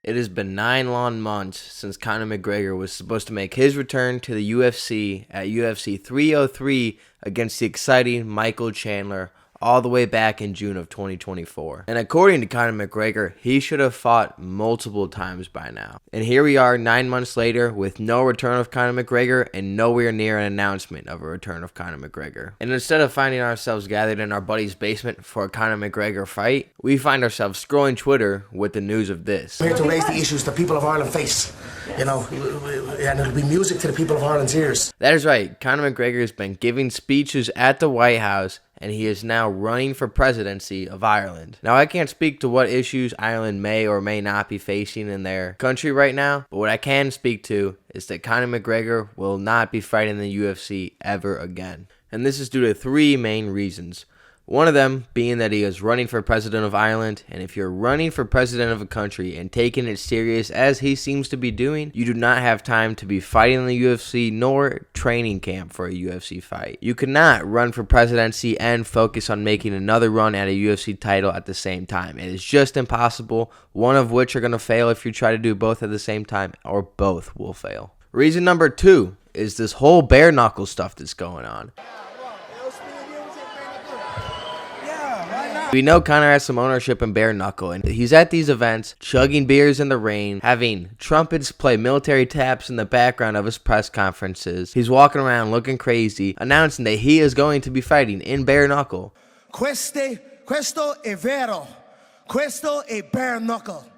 It has been 9 long months since Conor McGregor was supposed to make his return to the UFC at UFC 303 against the exciting Michael Chandler all the way back in June of 2024. And according to Conor McGregor, he should have fought multiple times by now. And here we are 9 months later with no return of Conor McGregor and nowhere near an announcement of a return of Conor McGregor. And instead of finding ourselves gathered in our buddy's basement for a Conor McGregor fight, we find ourselves scrolling Twitter with the news of this. We're here to raise the issues the people of Ireland face, and it'll be music to the people of Ireland's ears. That is right. Conor McGregor has been giving speeches at the White House, and he is now running for presidency of Ireland. Now, I can't speak to what issues Ireland may or may not be facing in their country right now, but what I can speak to is that Conor McGregor will not be fighting in the UFC ever again. And this is due to 3 main reasons. One of them being that he is running for president of Ireland, and if you're running for president of a country and taking it serious as he seems to be doing, you do not have time to be fighting in the UFC nor training camp for a UFC fight. You cannot run for presidency and focus on making another run at a UFC title at the same time. It is just impossible, one of which are going to fail if you try to do both at the same time, or both will fail. Reason number 2 is this whole bare knuckle stuff that's going on. We know Conor has some ownership in bare knuckle, and he's at these events, chugging beers in the rain, having trumpets play military taps in the background of his press conferences. He's walking around looking crazy, announcing that he is going to be fighting in bare knuckle. Questo è vero. Questo è bare knuckle.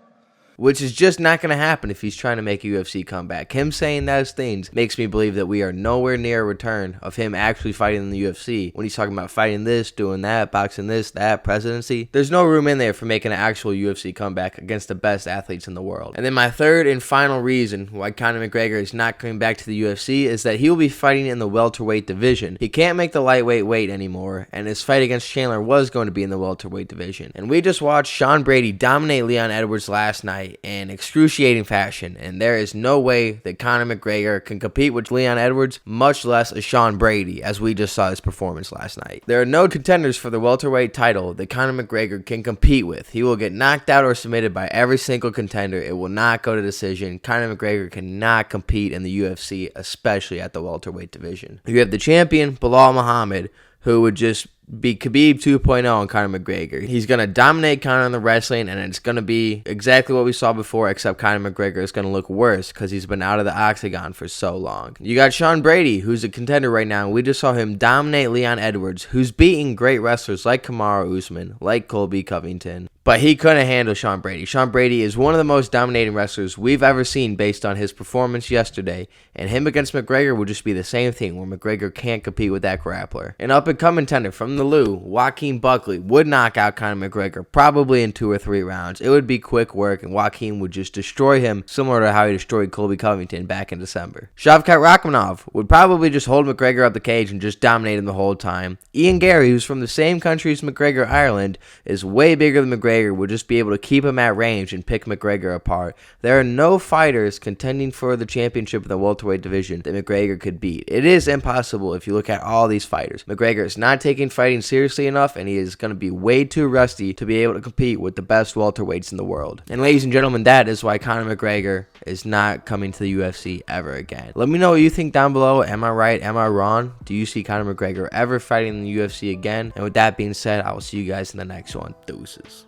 Which is just not going to happen if he's trying to make a UFC comeback. Him saying those things makes me believe that we are nowhere near a return of him actually fighting in the UFC. When he's talking about fighting this, doing that, boxing this, that, presidency, there's no room in there for making an actual UFC comeback against the best athletes in the world. And then my third and final reason why Conor McGregor is not coming back to the UFC is that he will be fighting in the welterweight division. He can't make the lightweight weight anymore, and his fight against Chandler was going to be in the welterweight division. And we just watched Sean Brady dominate Leon Edwards last night in excruciating fashion, and there is no way that Conor McGregor can compete with Leon Edwards, much less a Sean Brady, as we just saw his performance last night. There are no contenders for the welterweight title that Conor McGregor can compete with. He will get knocked out or submitted by every single contender. It will not go to decision. Conor McGregor cannot compete in the UFC, especially at the welterweight division. You have the champion, Belal Muhammad, who would just be Khabib 2.0 on Conor McGregor. He's going to dominate Conor in the wrestling, and it's going to be exactly what we saw before, except Conor McGregor is going to look worse because he's been out of the octagon for so long. You got Sean Brady, who's a contender right now, and we just saw him dominate Leon Edwards, who's beating great wrestlers like Kamaru Usman, like Colby Covington. But he couldn't handle Sean Brady. Sean Brady is one of the most dominating wrestlers we've ever seen based on his performance yesterday. And him against McGregor will just be the same thing, where McGregor can't compete with that grappler. An up-and-coming contender from the Lou, Joaquin Buckley, would knock out Conor McGregor probably in 2 or 3 rounds. It would be quick work, and Joaquin would just destroy him, similar to how he destroyed Colby Covington back in December. Shavkat Rakhmonov would probably just hold McGregor up the cage and just dominate him the whole time. Garry, who's from the same country as McGregor, Ireland, is way bigger than McGregor, would just be able to keep him at range and pick McGregor apart. There are no fighters contending for the championship in the welterweight division that McGregor could beat. It is impossible if you look at all these fighters. McGregor is not taking fighting seriously enough, and he is going to be way too rusty to be able to compete with the best welterweights in the world. And ladies and gentlemen, that is why Conor McGregor is not coming to the UFC ever again. Let me know what you think down below. Am I right? Am I wrong? Do you see Conor McGregor ever fighting in the UFC again? And with that being said, I will see you guys in the next one. Deuces.